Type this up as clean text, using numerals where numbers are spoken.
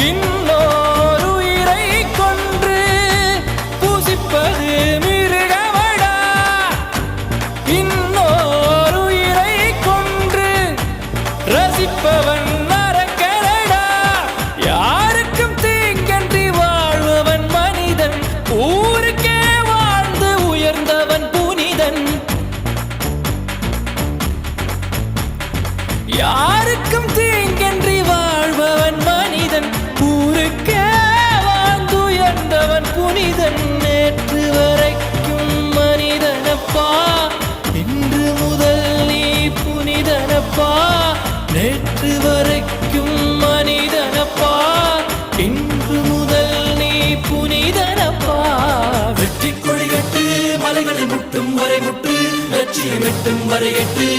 இன்னோர் உயிரை கொன்று பூசிப்பது மிருகமடா. இன்னோர் உயிரை கொன்று ரசிப்பவன் நரக்கரடா. யாருக்கும் தீங்கன்றி வாழ்பவன் மனிதன், ஊருக்கே வாழ்ந்து உயர்ந்தவன் புனிதன். யாருக்கும் தீங்கன்றி வாழ்பவன் மனிதன், ஊருக்கே வாழ்ந்து உயர்ந்தவன் புனிதன். நேற்று வரைக்கும் மனிதனப்பா, இன்று முதல் நீ புனிதனப்பா. நேற்று வரைக்கும் மனிதனப்பா, இன்று முதல் நீ புனிதனப்பா. வெற்றி கொடி கட்டு, மலைகளை முட்டும் வரை முட்டு, லட்சியம் எட்டும் வரை எட்டு.